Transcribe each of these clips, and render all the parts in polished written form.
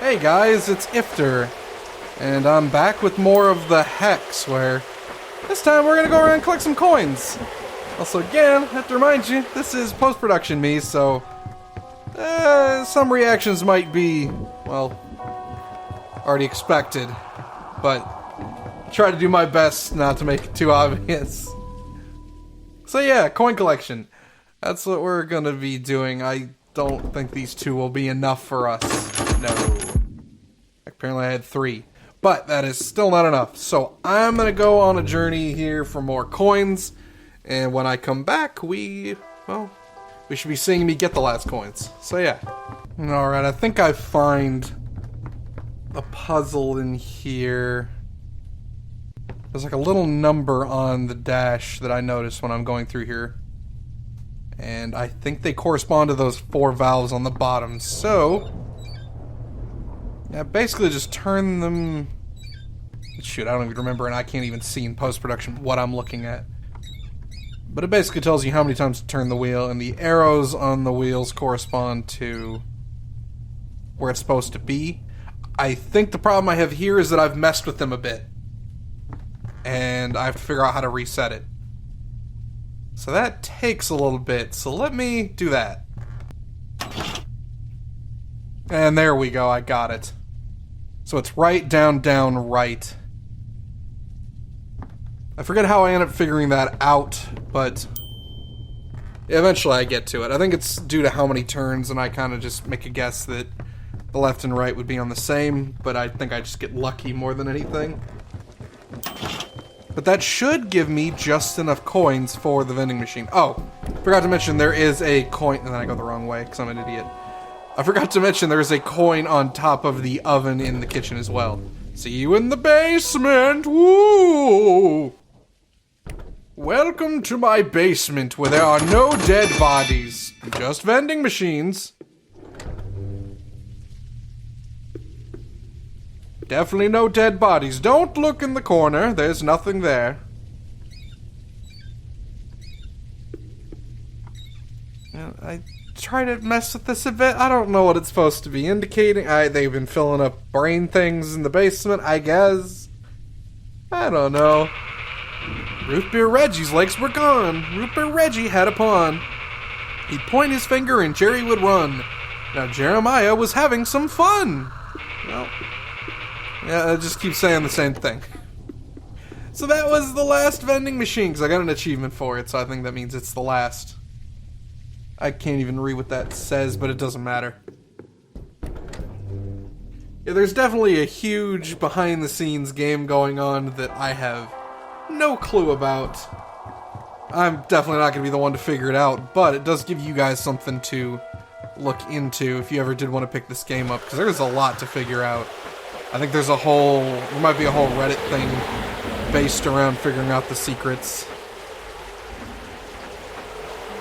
Hey guys, it's Ifter, and I'm back with more of the Hex, where this time we're gonna go around and collect some coins. Also, again, I have to remind you, this is post-production me, so some reactions might be, well, already expected, but try to do my best not to make it too obvious. So yeah, coin collection. That's what we're gonna be doing. I don't think these two will be enough for us. No. Apparently I had 3. But that is still not enough. So I'm gonna go on a journey here for more coins. And when I come back, we should be seeing me get the last coins. So yeah. Alright, I think I find a puzzle in here. There's like a little number on the dash that I noticed when I'm going through here. And I think they correspond to those 4 valves on the bottom. So yeah, basically just turn them... Shoot, I don't even remember, and I can't even see in post-production what I'm looking at. But it basically tells you how many times to turn the wheel, and the arrows on the wheels correspond to where it's supposed to be. I think the problem I have here is that I've messed with them a bit. And I have to figure out how to reset it. So that takes a little bit, so let me do that. And there we go, I got it. So it's right, down, right. I forget how I end up figuring that out, but eventually I get to it. I think it's due to how many turns, and I kind of just make a guess that the left and right would be on the same, but I think I just get lucky more than anything. But that should give me just enough coins for the vending machine. Oh, forgot to mention there is a coin, and then I go the wrong way because I'm an idiot. I forgot to mention there is a coin on top of the oven in the kitchen as well. See you in the basement! Woo! Welcome to my basement where there are no dead bodies, just vending machines. Definitely no dead bodies. Don't look in the corner, there's nothing there. I try to mess with this a bit. I don't know what it's supposed to be indicating. They've been filling up brain things in the basement, I guess. I don't know. Root Beer Reggie's legs were gone. Root Beer Reggie had a pawn. He'd point his finger and Jerry would run. Now Jeremiah was having some fun. Well, yeah, I just keep saying the same thing. So that was the last vending machine, because I got an achievement for it, so I think that means it's the last. I can't even read what that says, but it doesn't matter. Yeah, there's definitely a huge behind-the-scenes game going on that I have no clue about. I'm definitely not going to be the one to figure it out, but it does give you guys something to look into if you ever did want to pick this game up, because there's a lot to figure out. I think there might be a whole Reddit thing based around figuring out the secrets.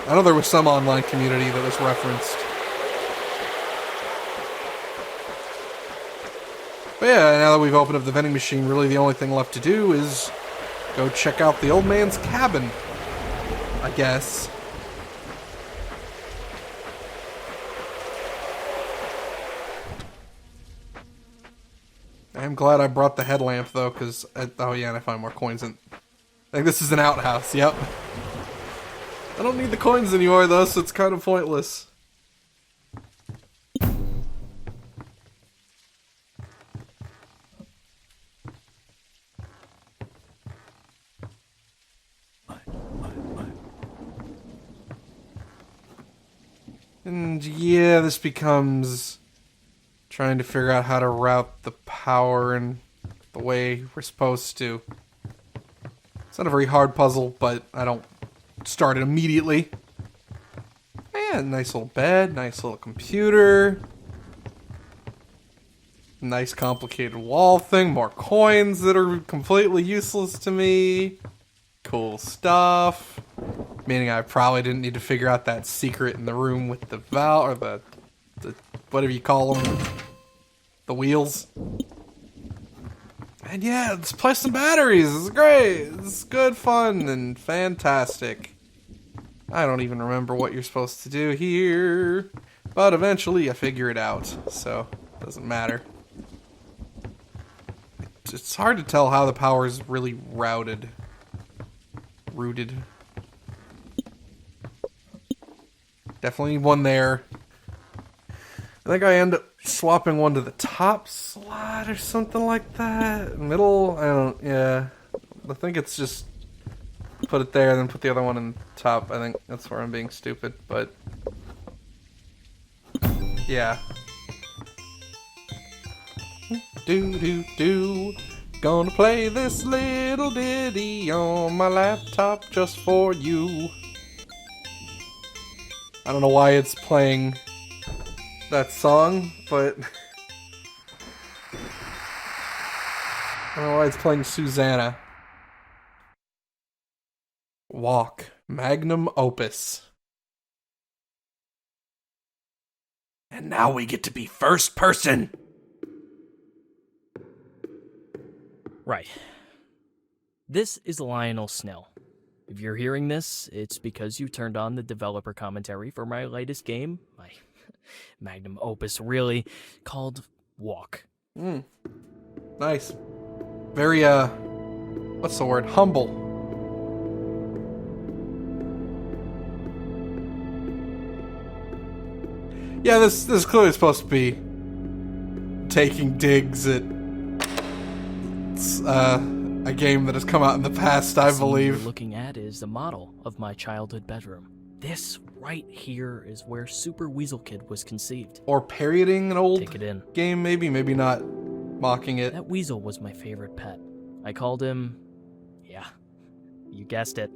I know there was some online community that was referenced. But yeah, now that we've opened up the vending machine, really the only thing left to do is go check out the old man's cabin, I guess. I'm glad I brought the headlamp, though, because... oh, yeah, and I find more coins in... I think this is an outhouse, yep. I don't need the coins anymore, though, so it's kind of pointless. And yeah, this becomes trying to figure out how to route the power in the way we're supposed to. It's not a very hard puzzle, but I don't start it immediately. Yeah, nice little bed, nice little computer. Nice complicated wall thing, more coins that are completely useless to me. Cool stuff. Meaning I probably didn't need to figure out that secret in the room with the valve, or the whatever you call them. The wheels. And yeah, let's play some batteries. This is great. This is good fun and fantastic. I don't even remember what you're supposed to do here. But eventually I figure it out, so it doesn't matter. it's hard to tell how the power is really rooted. Definitely one there. I think I end up swapping one to the top slot or something like that. Middle, I think it's just put it there and then put the other one in the top. I think that's where I'm being stupid, but yeah. Do. Gonna play this little ditty on my laptop just for you. I don't know why it's playing that song, but I don't know why it's playing Susanna. Walk. Magnum opus. And now we get to be first person. Right. This is Lionel Snell. If you're hearing this, it's because you turned on the developer commentary for my latest game, my magnum opus really, called Walk. Nice. Very, what's the word? Humble. Yeah, this is clearly supposed to be taking digs at a game that has come out in the past, I believe. What you're looking at is the model of my childhood bedroom. This right here is where Super Weasel Kid was conceived. Or parodying an old Take it in. game, maybe not mocking it. That weasel was my favorite pet. I called him, yeah, you guessed it,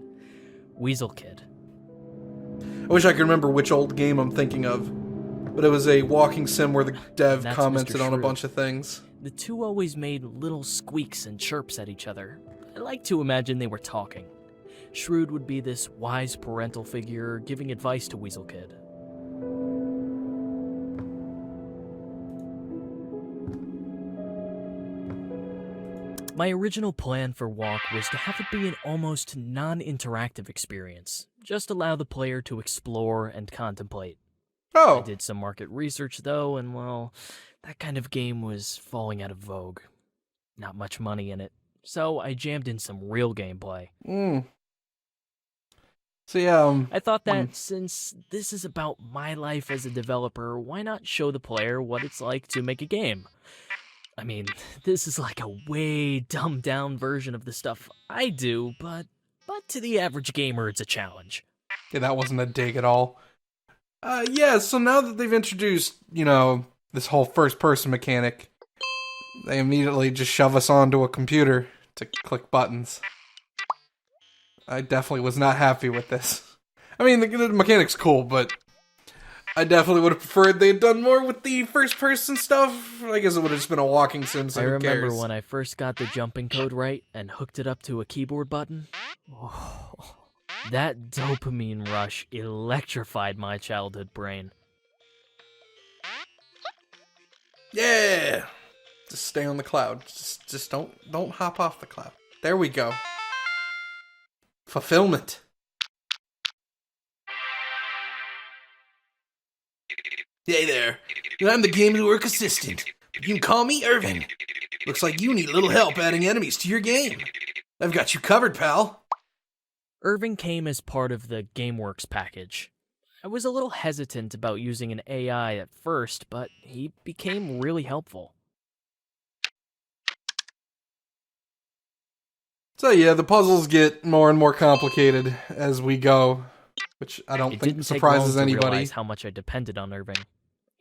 Weasel Kid. I wish I could remember which old game I'm thinking of, but it was a walking sim where the dev commented on a bunch of things. The two always made little squeaks and chirps at each other. I like to imagine they were talking. Shrewd would be this wise parental figure giving advice to Weasel Kid. My original plan for Walk was to have it be an almost non-interactive experience. Just allow the player to explore and contemplate. Oh. I did some market research though, and well, that kind of game was falling out of vogue. Not much money in it. So I jammed in some real gameplay. So yeah, I thought that since this is about my life as a developer, why not show the player what it's like to make a game? I mean, this is like a way dumbed down version of the stuff I do, but to the average gamer it's a challenge. Yeah, that wasn't a dig at all. So now that they've introduced, this whole first-person mechanic, they immediately just shove us onto a computer to click buttons. I definitely was not happy with this. I mean, the mechanic's cool, but I definitely would have preferred they'd done more with the first-person stuff. I guess it would have just been a walking sim, so I who remember cares? when I first got the jumping code right and hooked it up to a keyboard button. Oh, that dopamine rush electrified my childhood brain. Yeah! Just stay on the cloud. Just don't hop off the cloud. There we go. Fulfillment. Hey there. I'm the Games Work assistant. You can call me Irving. Looks like you need a little help adding enemies to your game. I've got you covered, pal. Irving came as part of the GameWorks package. I was a little hesitant about using an AI at first, but he became really helpful. So yeah, the puzzles get more and more complicated as we go, which I don't think surprises anybody. It didn't take long to realize how much I depended on Irving.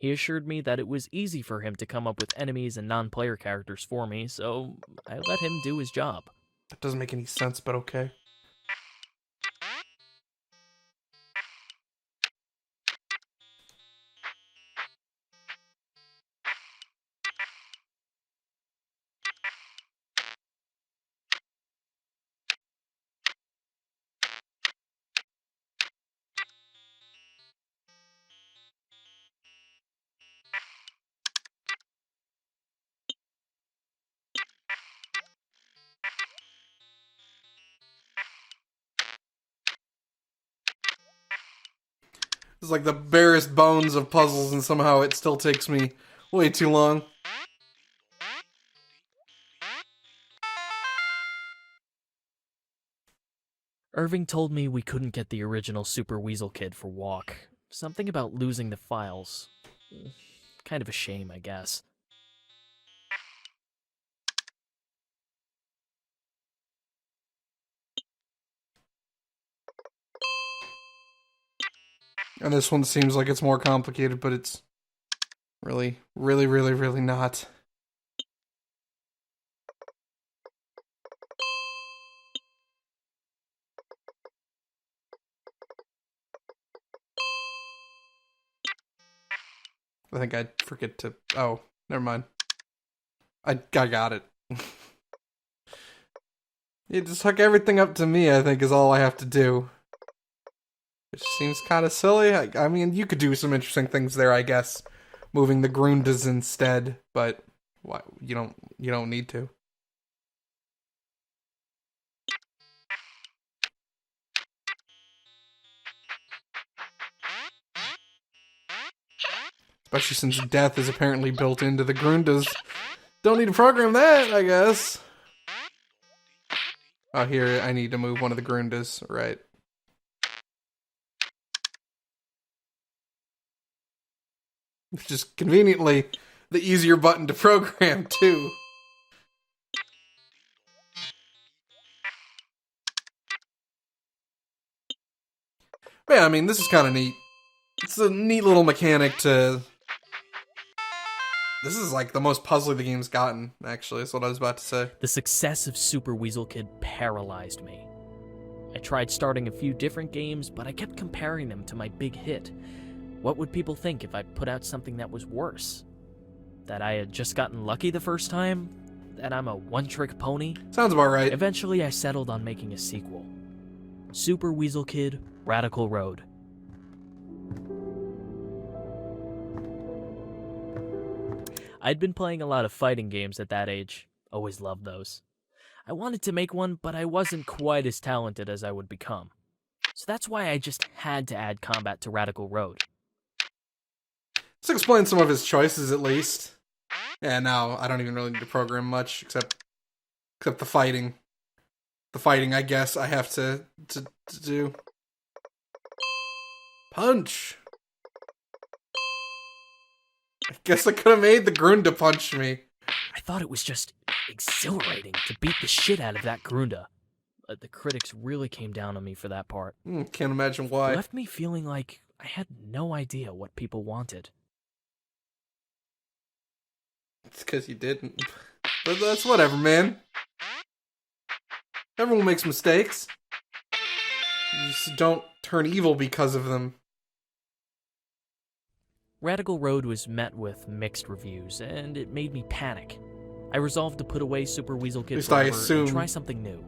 He assured me that it was easy for him to come up with enemies and non-player characters for me, so I let him do his job. That doesn't make any sense, but okay. It's like the barest bones of puzzles, and somehow it still takes me way too long. Irving told me we couldn't get the original Super Weasel Kid for Walk. Something about losing the files. Kind of a shame, I guess. And this one seems like it's more complicated, but it's really, really, really, really not. I think I'd forget to... Oh, never mind. I got it. You just hook everything up to me, I think, is all I have to do. Which seems kind of silly. I mean, you could do some interesting things there, I guess. Moving the Grundas instead, but why, you don't need to. Especially since death is apparently built into the Grundas. Don't need to program that, I guess. Oh, here, I need to move one of the Grundas. Right. Which is conveniently the easier button to program, too. But yeah, I mean, this is kind of neat. It's a neat little mechanic to... This is like the most puzzly the game's gotten, actually, is what I was about to say. The success of Super Weasel Kid paralyzed me. I tried starting a few different games, but I kept comparing them to my big hit. What would people think if I put out something that was worse? That I had just gotten lucky the first time? That I'm a one-trick pony? Sounds about right. Eventually, I settled on making a sequel. Super Weasel Kid, Radical Road. I'd been playing a lot of fighting games at that age. Always loved those. I wanted to make one, but I wasn't quite as talented as I would become. So that's why I just had to add combat to Radical Road. Let's explain some of his choices, at least. Yeah, no, I don't even really need to program much, except the fighting. The fighting, I guess, I have to do. Punch! I guess I could have made the Grunda punch me. I thought it was just exhilarating to beat the shit out of that Grunda. But the critics really came down on me for that part. Can't imagine why. It left me feeling like I had no idea what people wanted. It's because you didn't. But that's whatever, man. Everyone makes mistakes. You just don't turn evil because of them. Radical Road was met with mixed reviews, and it made me panic. I resolved to put away Super Weasel Kid forever and try something new.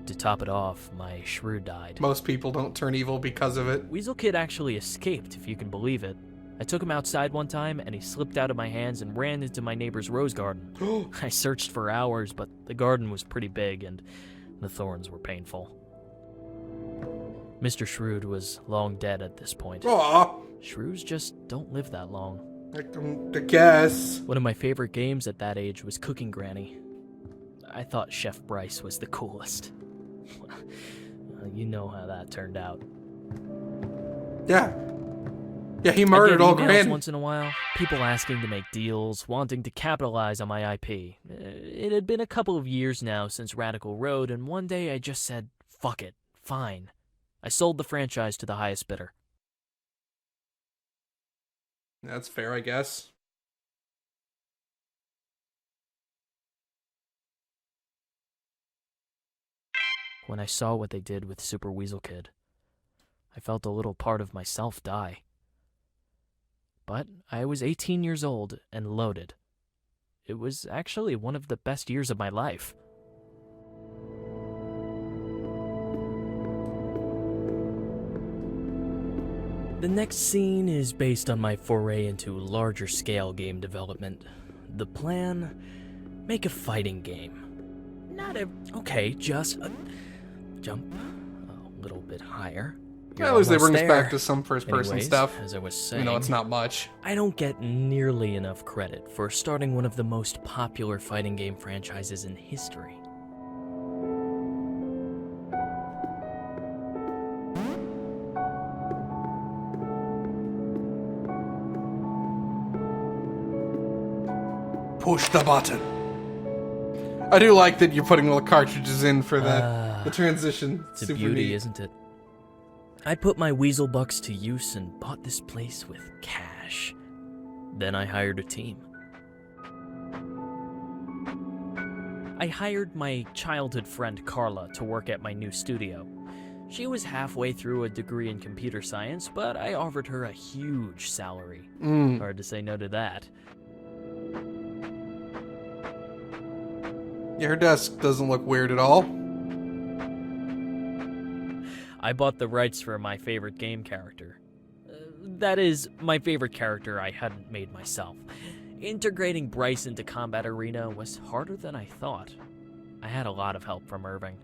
To top it off, my shrew died. Most people don't turn evil because of it. Weasel Kid actually escaped, if you can believe it. I took him outside one time, and he slipped out of my hands and ran into my neighbor's rose garden. I searched for hours, but the garden was pretty big, and the thorns were painful. Mr. Shrewd was long dead at this point. Aww. Shrews just don't live that long. I guess. One of my favorite games at that age was Cooking Granny. I thought Chef Bryce was the coolest. You know how that turned out. Yeah. Yeah, he murdered old Granny. Once in a while, people asking to make deals, wanting to capitalize on my IP. It had been a couple of years now since Radical Road, and one day I just said, fuck it, fine. I sold the franchise to the highest bidder. That's fair, I guess. When I saw what they did with Super Weasel Kid, I felt a little part of myself die. But I was 18 years old and loaded. It was actually one of the best years of my life. The next scene is based on my foray into larger scale game development. The plan? Make a fighting game. Just jump a little bit higher. At least they bring us back to some first-person stuff. As I was saying, it's not much. I don't get nearly enough credit for starting one of the most popular fighting game franchises in history. Push the button. I do like that you're putting little cartridges in for the transition. It's a Super beauty, neat. isn't it? I put my weasel bucks to use and bought this place with cash. Then I hired a team. I hired my childhood friend Carla to work at my new studio. She was halfway through a degree in computer science, but I offered her a huge salary. Hard to say no to that. Yeah, her desk doesn't look weird at all. I bought the rights for my favorite game character. That is, my favorite character I hadn't made myself. Integrating Bryce into Combat Arena was harder than I thought. I had a lot of help from Irving.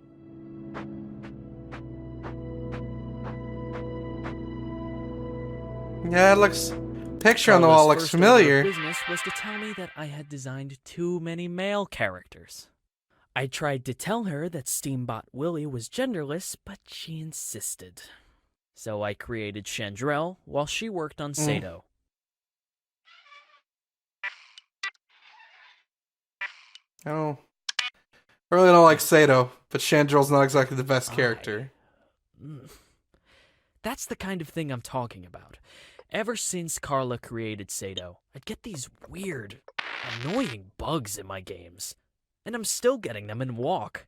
Yeah, it looks... Picture on the wall looks Carla's first order familiar. of business was to tell me that I had designed too many male characters. I tried to tell her that Steambot Willie was genderless, but she insisted. So I created Chandrell while she worked on Sato. Oh. I really don't like Sato, but Chandrell's not exactly the best character. That's the kind of thing I'm talking about. Ever since Carla created Sato, I'd get these weird, annoying bugs in my games. And I'm still getting them in Walk.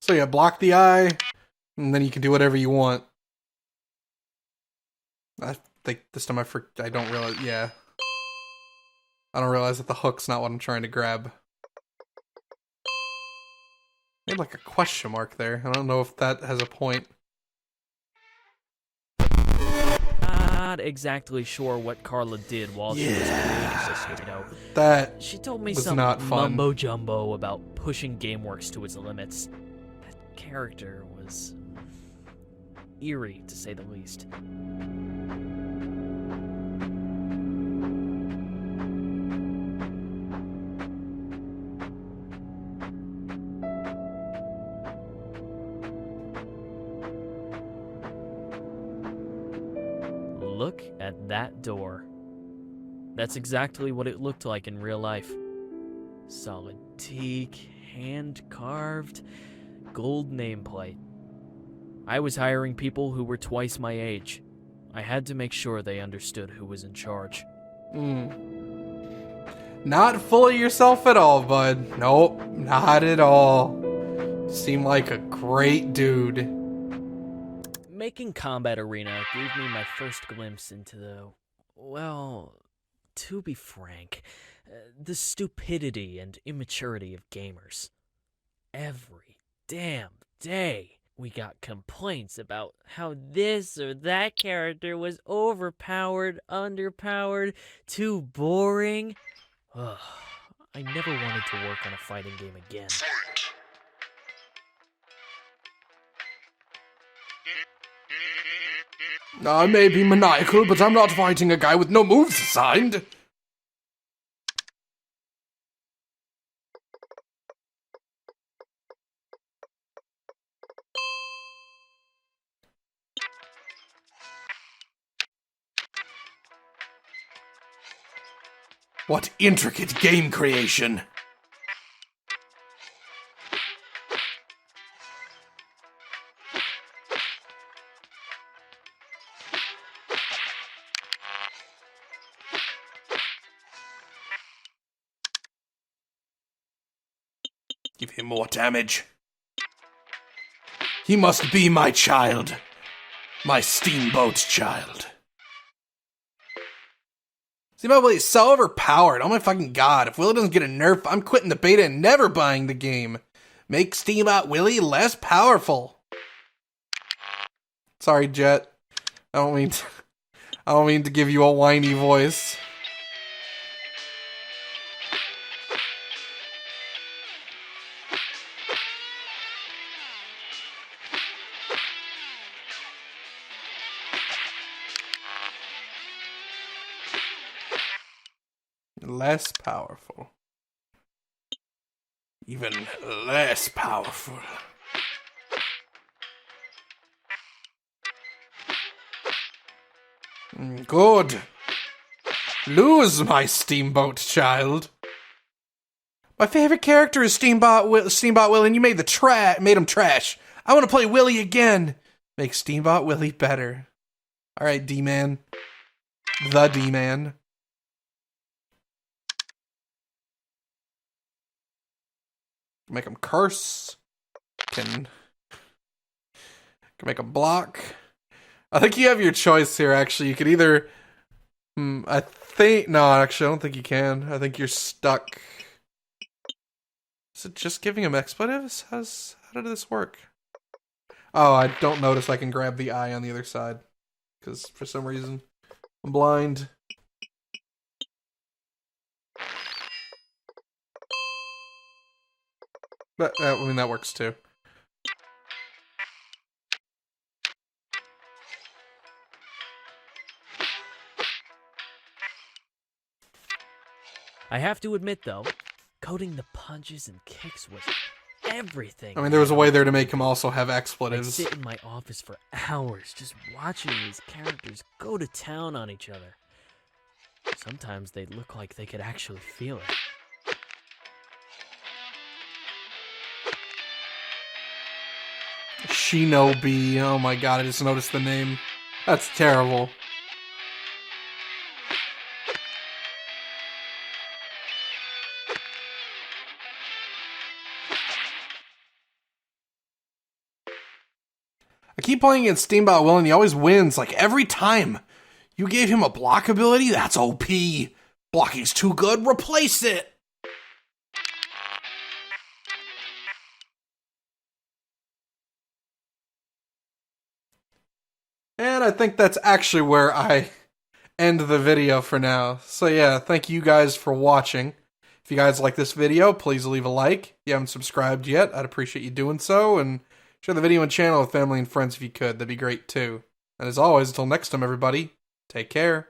So yeah, block the eye, and then you can do whatever you want. I think this time I don't realize, yeah. I don't realize that the hook's not what I'm trying to grab. Made like a question mark there. I don't know if that has a point. Not exactly sure what Carla did while she was creating Sato. That She told me was some not fun. mumbo jumbo about pushing GameWorks to its limits. That character was eerie, to say the least. Look at that door. That's exactly what it looked like in real life. Solid teak, hand-carved, gold nameplate. I was hiring people who were twice my age. I had to make sure they understood who was in charge. Not full of yourself at all, bud. Nope, not at all. Seem like a great dude. Making Combat Arena gave me my first glimpse into the, well, to be frank, the stupidity and immaturity of gamers. Every damn day, we got complaints about how this or that character was overpowered, underpowered, too boring. Ugh, I never wanted to work on a fighting game again. I may be maniacal, but I'm not fighting a guy with no moves assigned. What intricate game creation! Give him more damage. He must be my child. My steamboat child. Steamboat Willie is so overpowered. Oh my fucking god. If Willie doesn't get a nerf, I'm quitting the beta and never buying the game. Make Steamboat Willie less powerful. Sorry, Jet. I don't mean to give you a whiny voice. Less powerful. even less powerful. Good. Lose, my steamboat child. My favorite character is Steamboat Willie, and you made him trash. I want to play Willie again. Make Steamboat Willie better. All right, D-Man. The D-Man. Make him curse. Can make him block. I think you have your choice here, actually. You could either... no, actually, I don't think you can. I think you're stuck. Is it just giving him expletives? How did this work? Oh, I don't notice I can grab the eye on the other side. Because for some reason, I'm blind. But, I mean, that works too. I have to admit, though, coding the punches and kicks was everything. I mean, there was a way there to make him also have I'd expletives. sit in my office for hours just watching these characters go to town on each other. Sometimes they'd look like they could actually feel it. Shinobi. Oh my god, I just noticed the name. That's terrible. I keep playing against Steamboat Will and he always wins, like every time. You gave him a block ability? That's OP. Blocking's too good, replace it. And I think that's actually where I end the video for now. So yeah, thank you guys for watching. If you guys like this video, please leave a like. If you haven't subscribed yet, I'd appreciate you doing so. And share the video and channel with family and friends if you could. That'd be great too. And as always, until next time, everybody, take care.